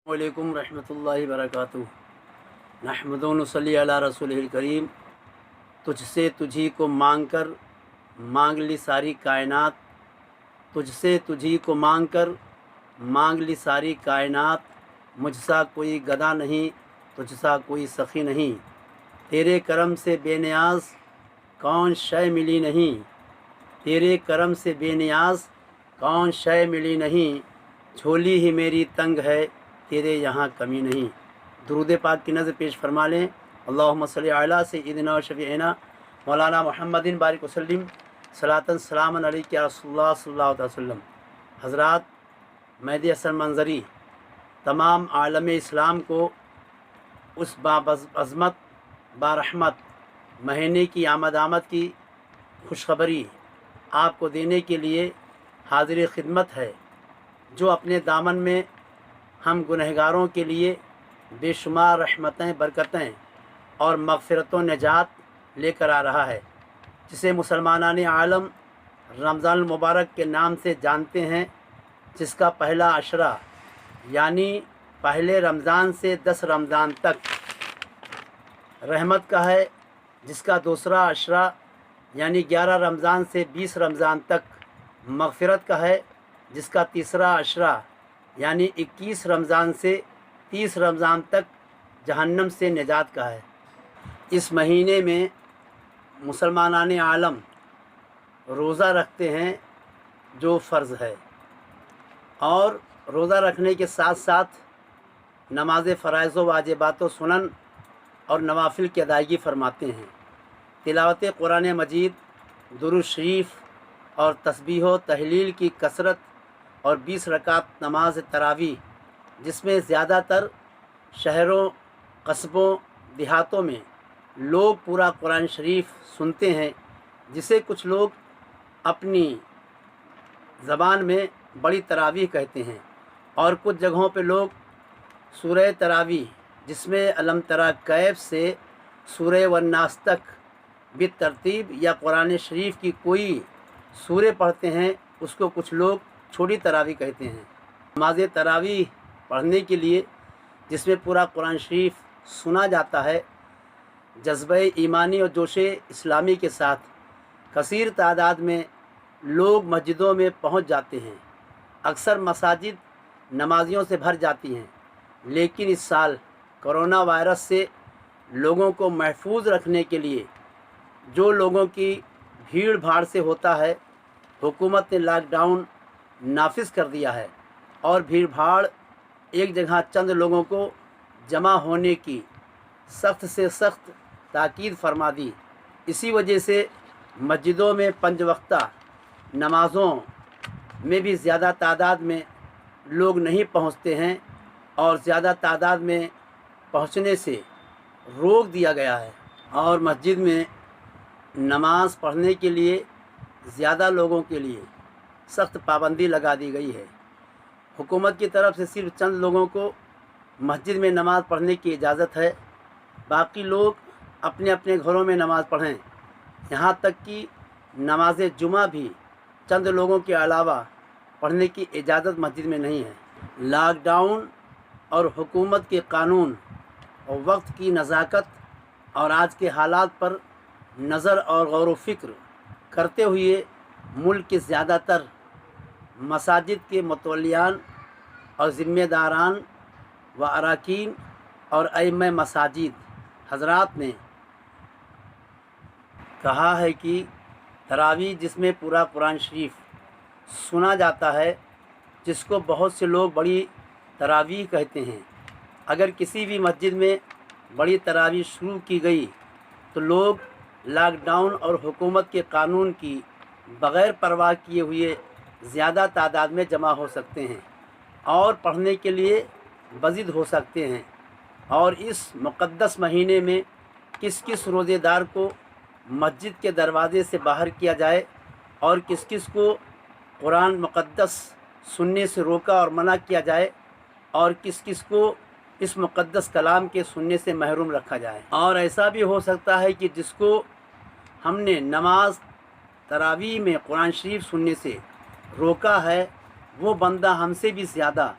वालेकुम रहमतुल्लाहि वबरकातुहू। नहमदु व नसल्ली अला रसूलिल करीम। तुझसे तुझी को मांग कर मांग ली सारी कायनात, तुझसे तुझी को मांग कर मांग ली सारी कायनात। मुझसा कोई गदा नहीं, तुझसा कोई सखी नहीं, तेरे करम से बेनियाज कौन शय मिली नहीं, तेरे करम से बेनियाज कौन शय मिली नहीं। झोली ही मेरी तंग है, तेरे यहाँ कमी नहीं। दुरूद पाक की नज़र पेश फरमा लें। अल्लाहुम्मा सल्ली अला सय्यिदिना व शफीइना मौलाना मुहम्मदिन बारिक वसल्लिम सलातन सलामन अलैका या रसूलुल्लाह सल्लल्लाहु अलैहि वसल्लम। हज़रात, मैदे असल मंजरी तमाम आलम इस्लाम को उस बाज़मत बारहमत महीने की आमद की खुशखबरी आपको देने के लिए हाजिर खिदमत है, जो अपने दामन में हम गुनहगारों के लिए बेशुमार रहमतें, बरकतें और मग़फ़िरत व निजात लेकर आ रहा है, जिसे मुसलमानान आलम रमज़ान मुबारक के नाम से जानते हैं, जिसका पहला अशरा यानी पहले रमज़ान से 10 रमज़ान तक रहमत का है, जिसका दूसरा अशरा यानी 11 रमज़ान से 20 रमज़ान तक मग़फ़िरत का है, जिसका तीसरा अशरा यानी 21 रमज़ान से 30 रमज़ान तक जहन्नम से निजात का है। इस महीने में मुसलमानान आलम रोज़ा रखते हैं, जो फ़र्ज़ है, और रोज़ा रखने के साथ साथ नमाज़ फ़राइज़ व वाजिबात व सुनन और नवाफिल की अदायगी फरमाते हैं। तिलावत कुरान मजीद, दुरूद शरीफ और तस्बीह व तहलील की कसरत और 20 रकात नमाज तरावी, जिसमें ज़्यादातर शहरों, कस्बों, देहातों में लोग पूरा कुरान शरीफ सुनते हैं, जिसे कुछ लोग अपनी ज़बान में बड़ी तरावी कहते हैं, और कुछ जगहों पे लोग सूरह तरावी, जिसमें अलम तरा कैफ से सूरह वन्नास तक बितरतीब या कुरान शरीफ की कोई सूरह पढ़ते हैं, उसको कुछ लोग छोटी तरावी कहते हैं। नमाज तरावी पढ़ने के लिए, जिसमें पूरा कुरान शरीफ सुना जाता है, जज्बे ईमानी और जोशे इस्लामी के साथ कसीर तादाद में लोग मस्जिदों में पहुंच जाते हैं। अक्सर मसाजिद नमाजियों से भर जाती हैं, लेकिन इस साल कोरोना वायरस से लोगों को महफूज रखने के लिए जो लोगों की भीड़ भाड़ से होता है, हुकूमत ने लॉकडाउन नाफिज कर दिया है और भीड़ भाड़ एक जगह चंद लोगों को जमा होने की सख्त से सख्त ताकीद फरमा दी। इसी वजह से मस्जिदों में 5 वक्ता नमाज़ों में भी ज़्यादा तादाद में लोग नहीं पहुंचते हैं, और ज़्यादा तादाद में पहुंचने से रोक दिया गया है, और मस्जिद में नमाज़ पढ़ने के लिए ज़्यादा लोगों के लिए सख्त पाबंदी लगा दी गई है। हुकूमत की तरफ से सिर्फ चंद लोगों को मस्जिद में नमाज़ पढ़ने की इजाज़त है, बाकी लोग अपने अपने घरों में नमाज़ पढ़ें। यहाँ तक कि नमाज जुमा भी चंद लोगों के अलावा पढ़ने की इजाज़त मस्जिद में नहीं है। लॉकडाउन और हुकूमत के कानून और वक्त की नज़ाकत और आज के हालात पर नज़र और गौर व फिक्र करते हुए मुल्क के ज़्यादातर मसाजिद के मुतवल्लियान और ज़िम्मेदारान व अराकीन और अइम्मा मसाजिद हज़रात ने कहा है कि तरावी, जिसमें पूरा कुरान शरीफ सुना जाता है, जिसको बहुत से लोग बड़ी तरावी कहते हैं, अगर किसी भी मस्जिद में बड़ी तरावी शुरू की गई तो लोग लॉकडाउन और हुकूमत के कानून की बग़ैर परवाह किए हुए ज़्यादा तादाद में जमा हो सकते हैं और पढ़ने के लिए बज़िद हो सकते हैं। और इस मुक़द्दस महीने में किस किस रोज़ेदार को मस्जिद के दरवाज़े से बाहर किया जाए और किस किस को कुरान मुक़द्दस सुनने से रोका और मना किया जाए, और किस किस को इस मुक़द्दस कलाम के सुनने से महरूम रखा जाए। और ऐसा भी हो सकता है कि जिसको हमने नमाज तरावी में कुरान शरीफ सुनने से रोका है, वो बंदा हमसे भी ज़्यादा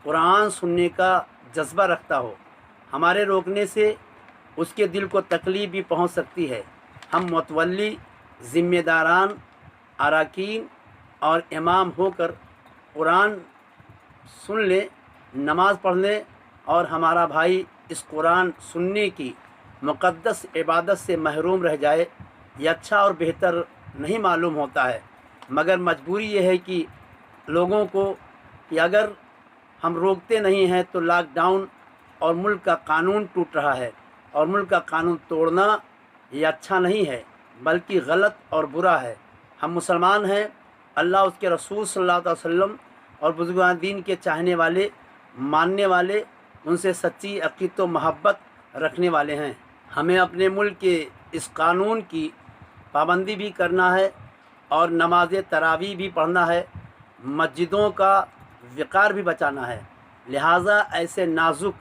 قرآن سننے کا جذبہ رکھتا ہو۔ ہمارے روکنے سے اس کے دل کو تکلیف بھی پہنچ سکتی ہے۔ ہم متولی، ذمہ داران، اراکین اور امام ہو کر قرآن سن لیں، نماز پڑھ لیں اور ہمارا بھائی اس قرآن سننے کی مقدس عبادت سے محروم رہ جائے، یہ اچھا اور بہتر نہیں معلوم ہوتا ہے۔ مگر مجبوری یہ ہے کہ لوگوں کو کہ اگر ہم روکتے نہیں ہیں تو لاک ڈاؤن اور ملک کا قانون ٹوٹ رہا ہے، اور ملک کا قانون توڑنا یہ اچھا نہیں ہے بلکہ غلط اور برا ہے۔ ہم مسلمان ہیں، اللہ اس کے رسول صلی اللہ علیہ وسلم اور بزرگان دین کے چاہنے والے، ماننے والے، ان سے سچی عقیدت و محبت رکھنے والے ہیں۔ ہمیں اپنے ملک کے اس قانون کی پابندی بھی کرنا ہے اور نماز تراویح بھی پڑھنا ہے، مسجدوں کا وقار بھی بچانا ہے۔ لہٰذا ایسے نازک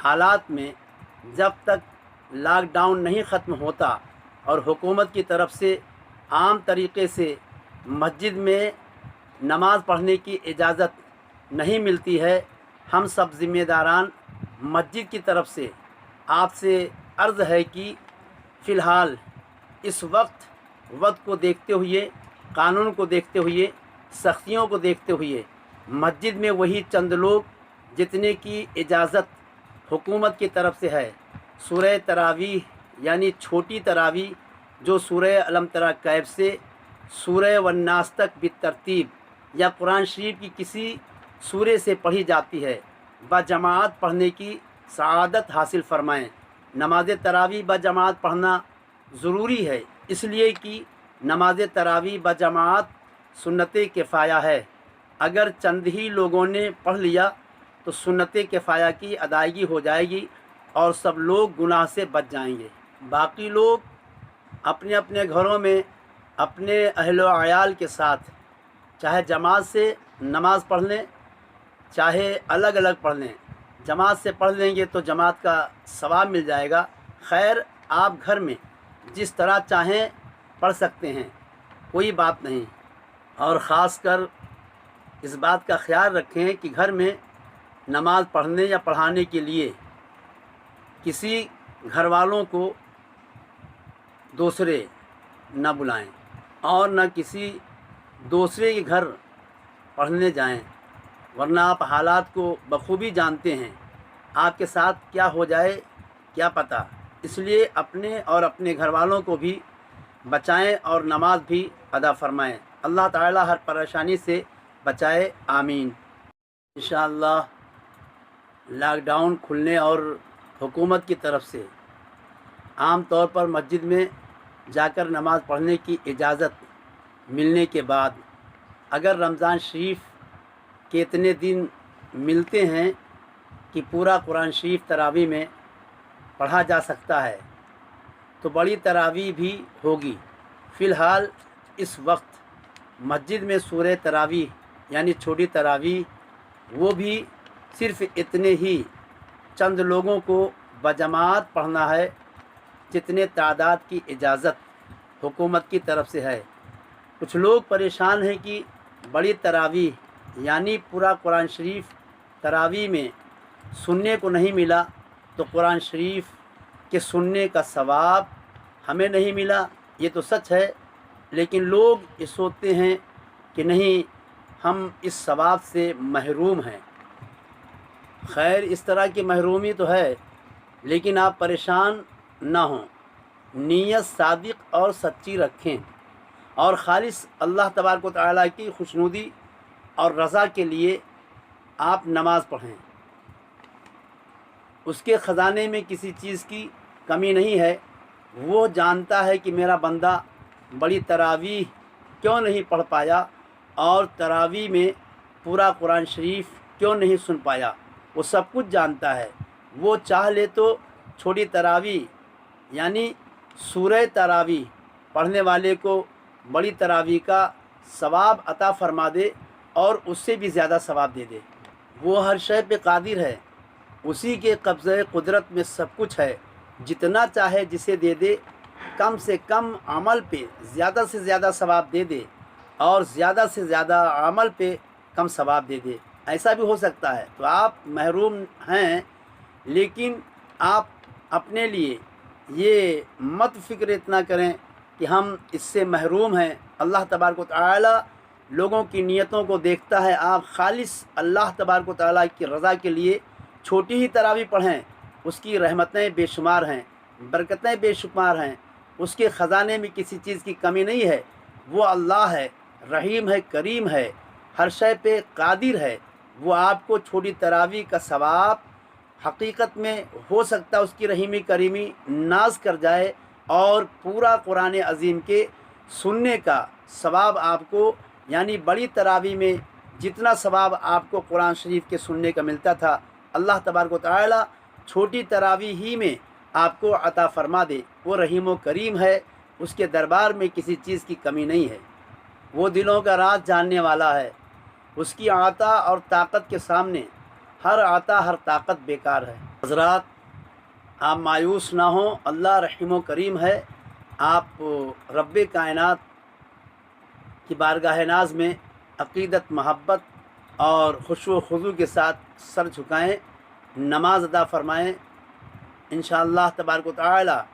حالات میں جب تک لاک ڈاؤن نہیں ختم ہوتا اور حکومت کی طرف سے عام طریقے سے مسجد میں نماز پڑھنے کی اجازت نہیں ملتی ہے، ہم سب ذمہ داران مسجد کی طرف سے آپ سے عرض ہے کہ فی الحال اس وقت کو دیکھتے ہوئے، قانون کو دیکھتے ہوئے، سختیوں کو دیکھتے ہوئے مسجد میں وہی چند لوگ جتنے کی اجازت حکومت کی طرف سے ہے، سورہ تراویح یعنی چھوٹی تراویح جو سورہ الم تری کیف سے سورہ والناس تک بالترتیب یا قرآن شریف کی کسی سورے سے پڑھی جاتی ہے، بجماعت پڑھنے کی سعادت حاصل فرمائیں۔ نماز تراویح بجماعت پڑھنا ضروری ہے، اس لیے کہ نماز تراویح بجماعت سنت کفایہ ہے۔ اگر چند ہی لوگوں نے پڑھ لیا تو سنت کفایہ کی ادائیگی ہو جائے گی اور سب لوگ گناہ سے بچ جائیں گے۔ باقی لوگ اپنے اپنے گھروں میں اپنے اہل و عیال کے ساتھ چاہے جماعت سے نماز پڑھ لیں، چاہے الگ الگ پڑھ لیں۔ جماعت سے پڑھ لیں گے تو جماعت کا ثواب مل جائے گا۔ خیر، آپ گھر میں جس طرح چاہیں پڑھ سکتے ہیں، کوئی بات نہیں۔ اور خاص کر اس بات کا خیال رکھیں کہ گھر میں نماز پڑھنے یا پڑھانے کے لیے کسی گھر والوں کو دوسرے نہ بلائیں اور نہ کسی دوسرے کے گھر پڑھنے جائیں، ورنہ آپ حالات کو بخوبی جانتے ہیں، آپ کے ساتھ کیا ہو جائے کیا پتہ۔ اس لیے اپنے اور اپنے گھر والوں کو بھی بچائیں اور نماز بھی ادا فرمائیں۔ اللہ تعالی ہر پریشانی سے بچائے، آمین۔ انشاءاللہ لاک ڈاؤن کھلنے اور حکومت کی طرف سے عام طور پر مسجد میں جا کر نماز پڑھنے کی اجازت ملنے کے بعد اگر رمضان شریف کے اتنے دن ملتے ہیں کہ پورا قرآن شریف تراویح میں پڑھا جا سکتا ہے تو بڑی تراویح بھی ہوگی۔ فی الحال اس وقت مسجد میں سورہ تراویح یعنی چھوٹی تراویح وہ بھی صرف اتنے ہی چند لوگوں کو بجماعت پڑھنا ہے جتنے تعداد کی اجازت حکومت کی طرف سے ہے۔ کچھ لوگ پریشان ہیں کہ بڑی تراویح یعنی پورا قرآن شریف تراویح میں سننے کو نہیں ملا تو قرآن شریف کے سننے کا ثواب ہمیں نہیں ملا۔ یہ تو سچ ہے، لیکن لوگ یہ سوچتے ہیں کہ نہیں، ہم اس ثواب سے محروم ہیں۔ خیر، اس طرح کی محرومی تو ہے، لیکن آپ پریشان نہ ہوں، نیت صادق اور سچی رکھیں اور خالص اللہ تبارک و تعالیٰ کی خوشنودی اور رضا کے لیے آپ نماز پڑھیں۔ اس کے خزانے میں کسی چیز کی کمی نہیں ہے۔ وہ جانتا ہے کہ میرا بندہ بڑی تراویح کیوں نہیں پڑھ پایا اور تراویح میں پورا قرآن شریف کیوں نہیں سن پایا، وہ سب کچھ جانتا ہے۔ وہ چاہ لے تو چھوٹی تراویح یعنی سورہ تراویح پڑھنے والے کو بڑی تراویح کا ثواب عطا فرما دے اور اس سے بھی زیادہ ثواب دے دے۔ وہ ہر شے پہ قادر ہے، اسی کے قبضہ قدرت میں سب کچھ ہے، جتنا چاہے جسے دے دے، کم سے کم عمل پہ زیادہ سے زیادہ ثواب دے دے اور زیادہ سے زیادہ عمل پہ کم ثواب دے دے۔ ऐसा भी हो सकता है। तो आप महरूम हैं, लेकिन आप अपने लिए ये मत फ़िक्र इतना करें कि हम इससे महरूम हैं। अल्लाह तबारक व तआला लोगों की नीयतों को देखता है। आप खालिस अल्लाह तबारक व तआला की रज़ा के लिए छोटी ही तरावी पढ़ें, उसकी रहमतें बेशुमार हैं, बरकतें बेशुमार हैं, उसके ख़जाने में किसी चीज़ की कमी नहीं है। वो अल्लाह है, रहीम है, करीम है, हर शय पे कादिर है। वो आपको छोटी तरावी का सवाब हकीकत में हो सकता है उसकी रहीमी करीमी नाज कर जाए, और पूरा कुरान अज़ीम के सुनने का सवाब आपको, यानी बड़ी तरावी में जितना सवाब आपको कुरान शरीफ के सुनने का मिलता था, अल्लाह तबारक व तआला छोटी तरावी ही में आपको अता फरमा दे। वो रहीम व करीम है, उसके दरबार में किसी चीज़ की कमी नहीं है। वो दिलों का राज जानने वाला है। उसकी आता और ताकत के सामने हर आता हर ताकत बेकार है। हज़रात, आप मायूस ना हों, अल्लाह रहीम व करीम है। आप रब्बे कायनात की बारगाह नाज में अक़ीदत, महब्बत और खुशू खुज़ू के साथ सर झुकाएं, नमाज अदा फ़रमाएँ। इंशाअल्लाह तबारक व तआला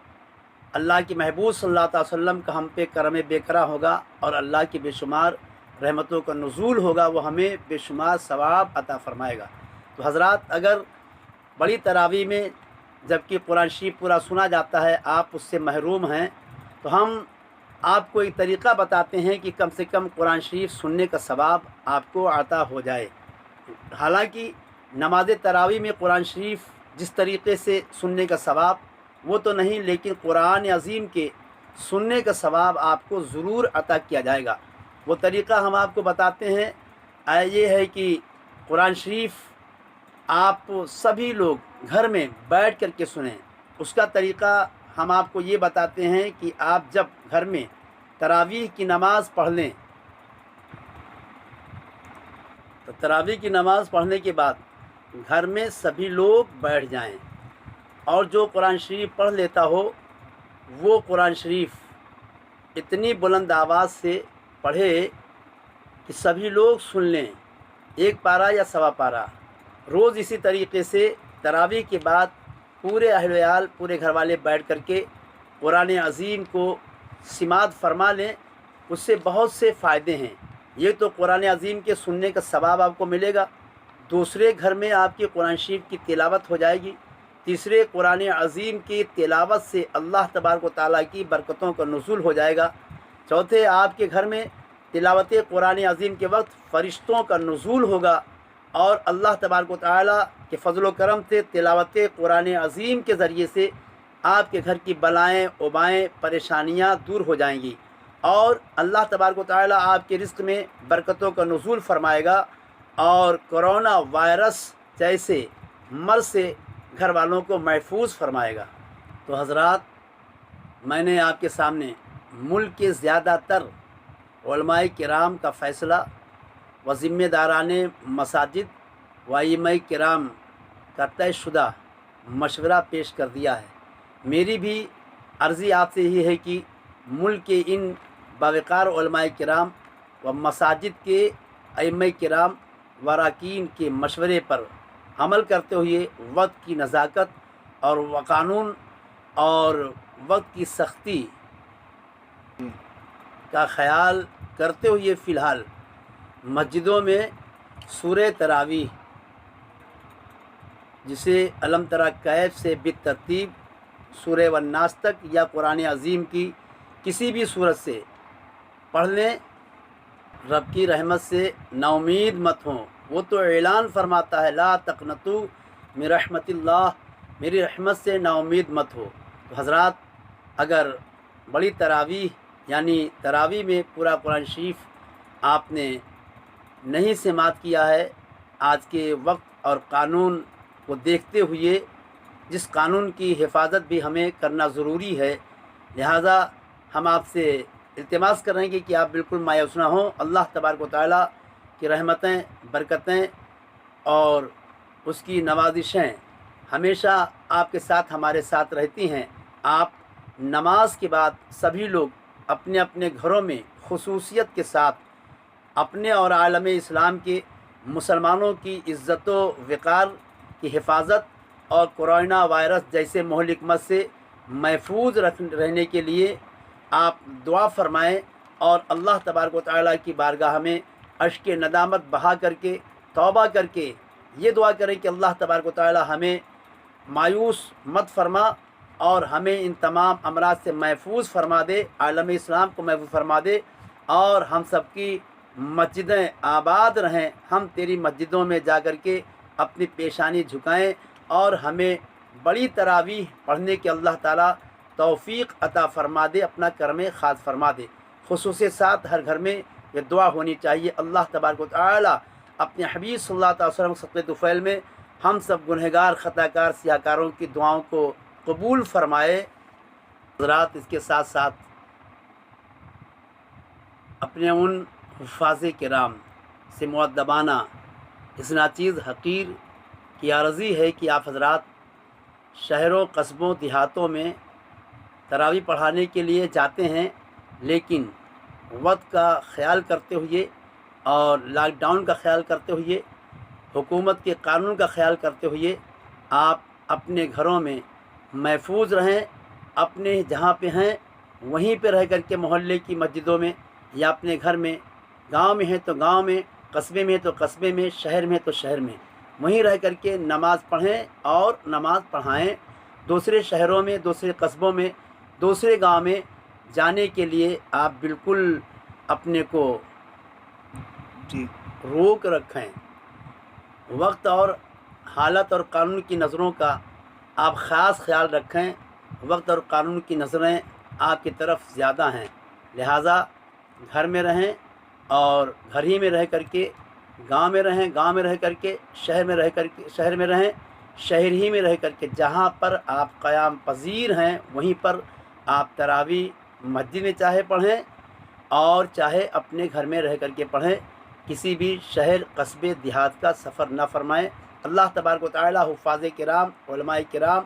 अल्लाह की महबूब सल्लल्लाहु अलैहि वसल्लम का हम पे करम बेकरा होगा, और अल्लाह की बेशुमार रहमतों का नुज़ूल होगा। वो हमें बेशुमार सवाब अता फ़रमाएगा। तो हज़रात, अगर बड़ी तरावी में जबकि कुरान शरीफ पूरा सुना जाता है, आप उससे महरूम हैं, तो हम आपको एक तरीक़ा बताते हैं कि कम से कम कुरान शरीफ सुनने का सवाब आपको अता हो जाए। हालांकि नमाज तरावी में कुरान शरीफ जिस तरीक़े से सुनने का सवाब वो तो नहीं, लेकिन कुरान अज़ीम के सुनने का सवाब आपको ज़रूर अता किया जाएगा। वो तरीक़ा हम आपको बताते हैं। ये है कि कुरान शरीफ आप सभी लोग घर में बैठ कर के सुनें। उसका तरीक़ा हम आपको ये बताते हैं कि आप जब घर में तरावीह की नमाज़ पढ़ लें, तो तरावीह की नमाज़ पढ़ने के बाद घर में सभी लोग बैठ जाएं, और जो कुरान शरीफ पढ़ लेता हो वो कुरान शरीफ इतनी बुलंद आवाज़ से पढ़े कि सभी लोग सुन लें, एक पारा या सवा पारा। रोज़ इसी तरीक़े से तरावी के बाद पूरे अहल-ए-याल, पूरे घर वाले बैठ कर के कुरान अज़ीम को सिमात फरमा लें। उससे बहुत से फ़ायदे हैं। ये तो कुरान अज़ीम के सुनने का सवाब आपको मिलेगा, दूसरे घर में आपकी कुरान शरीफ की तिलावत हो जाएगी, तीसरे कुरान अज़ीम की तिलावत से अल्लाह तबारक व तआला की बरकतों का नुज़ूल हो जाएगा, चौथे आपके घर में तिलावत कुरान अज़ीम के वक्त फ़रिश्तों का नुज़ूल होगा, और अल्लाह तबारक व तआला के फ़ज़ल व करम से तिलावत कुरान अज़ीम के ज़रिए से आपके घर की बलाएँ, उबाएँ, परेशानियाँ दूर हो जाएंगी, और अल्लाह तबारक व तआला आपके रिज़्क़ में बरकतों का नुज़ूल फरमाएगा, और कोरोना वायरस जैसे मर्ज़ से घर वालों को महफूज फरमाएगा। तो हज़रात, मैंने आपके सामने मुल्क के ज़्यादातर उलमाए किराम का फ़ैसला व ज़िम्मेदाराने मसाजिद व आइम्माए किराम का तयशुदा मशवरा पेश कर दिया है। मेरी भी अर्ज़ी आपसे ही है कि मुल्क के इन बावकार उलमाए किराम व मसाजिद के आइम्माए किराम व अरकान के मशवरे पर अमल करते हुए वक्त की नज़ाकत और कानून और वक्त की सख्ती का ख़याल करते हुए फ़िलहाल मस्जिदों में सूरह तरावीह, जिसे अलम तरा कैफ से बितरतीब सूरह वन्नास तक या कुरान अज़ीम की किसी भी सूरत से पढ़ लें, रब की रहमत से नाउमीद मत हों। वो तो ऐलान फरमाता है, ला तक़नतू मिन रहमतिल्लाह, मेरी रहमत से नाउमीद मत हो। तो हज़रात, अगर बड़ी तरावीह यानी तरावी में पूरा कुरान शरीफ आपने नहीं समात किया है, आज के वक्त और कानून को देखते हुए, जिस कानून की हिफाजत भी हमें करना ज़रूरी है, लिहाजा हम आपसे इल्तिमास करेंगे कि आप बिल्कुल मायूस ना हों। अल्लाह तबारक व तआला की रहमतें, बरकतें और उसकी नवाजिशें हमेशा आपके साथ, हमारे साथ रहती हैं। आप नमाज के बाद सभी लोग अपने अपने घरों में खुसूसियत के साथ अपने और आलम इस्लाम के مسلمانوں کی عزت و وقار کی حفاظت اور کورونا وائرس جیسے مہلک مت سے محفوظ رہنے کے لیے آپ دعا فرمائیں اور اللہ تبارک و تعالیٰ کی بارگاہ میں اشک ندامت بہا کر کے توبہ کر کے یہ دعا کریں کہ اللہ تبارک و تعالیٰ ہمیں مایوس مت فرما اور ہمیں ان تمام امراض سے محفوظ فرما دے، عالم اسلام کو محفوظ فرما دے، اور ہم سب کی مسجدیں آباد رہیں، ہم تیری مسجدوں میں جا کر کے اپنی پیشانی جھکائیں اور ہمیں بڑی تراویح پڑھنے کے اللہ تعالیٰ توفیق عطا فرما دے، اپنا کرم خاص فرما دے۔ خصوصی ساتھ ہر گھر میں یہ دعا ہونی چاہیے، اللہ تبارک و تعالیٰ اپنے حبیب صلی اللہ علیہ وسلم صدقہ طفیل میں ہم سب گنہگار خطا کار سیاہ کاروں کی دعاؤں کو قبول فرمائے۔ حضرات اس کے ساتھ ساتھ اپنے ان حفاظ کرام سے مؤدبانہ اس ناچیز حقیر کی عرضی ہے کہ آپ حضرات شہروں قصبوں دیہاتوں میں تراویح پڑھانے کے لیے جاتے ہیں، لیکن وقت کا خیال کرتے ہوئے اور لاک ڈاؤن کا خیال کرتے ہوئے، حکومت کے قانون کا خیال کرتے ہوئے آپ اپنے گھروں میں محفوظ رہیں، اپنے جہاں پہ ہیں وہیں پہ رہ کر کے محلے کی مسجدوں میں یا اپنے گھر میں، گاؤں میں ہیں تو گاؤں میں، قصبے میں تو قصبے میں، شہر میں تو شہر میں، وہیں رہ کر کے نماز پڑھیں اور نماز پڑھائیں۔ دوسرے شہروں میں، دوسرے قصبوں میں، دوسرے گاؤں میں جانے کے لیے آپ بالکل اپنے کو روک رکھیں۔ وقت اور حالت اور قانون کی نظروں کا آپ خاص خیال رکھیں، وقت اور قانون کی نظریں آپ کی طرف زیادہ ہیں، لہٰذا گھر میں رہیں اور گھر ہی میں رہ کر کے، گاؤں میں رہیں گاؤں میں رہ کر کے، شہر میں رہ کر کے شہر میں رہیں، شہر ہی میں رہ کر کے، جہاں پر آپ قیام پذیر ہیں وہیں پر آپ تراویح مسجد میں چاہے پڑھیں اور چاہے اپنے گھر میں رہ کر کے پڑھیں، کسی بھی شہر قصبے دیہات کا سفر نہ فرمائیں۔ اللہ تبارک و تعالیٰ حفاظ کرام، علماء کرام،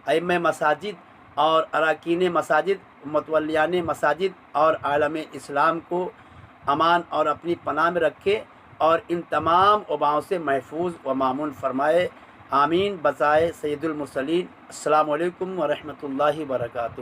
ائمہ مساجد اور اراکین مساجد، متولیان مساجد اور عالم اسلام کو امان اور اپنی پناہ میں رکھے اور ان تمام وباؤں سے محفوظ و مامون فرمائے، آمین بجائے سید المرسلین۔ السلام علیکم ورحمۃ اللہ وبرکاتہ۔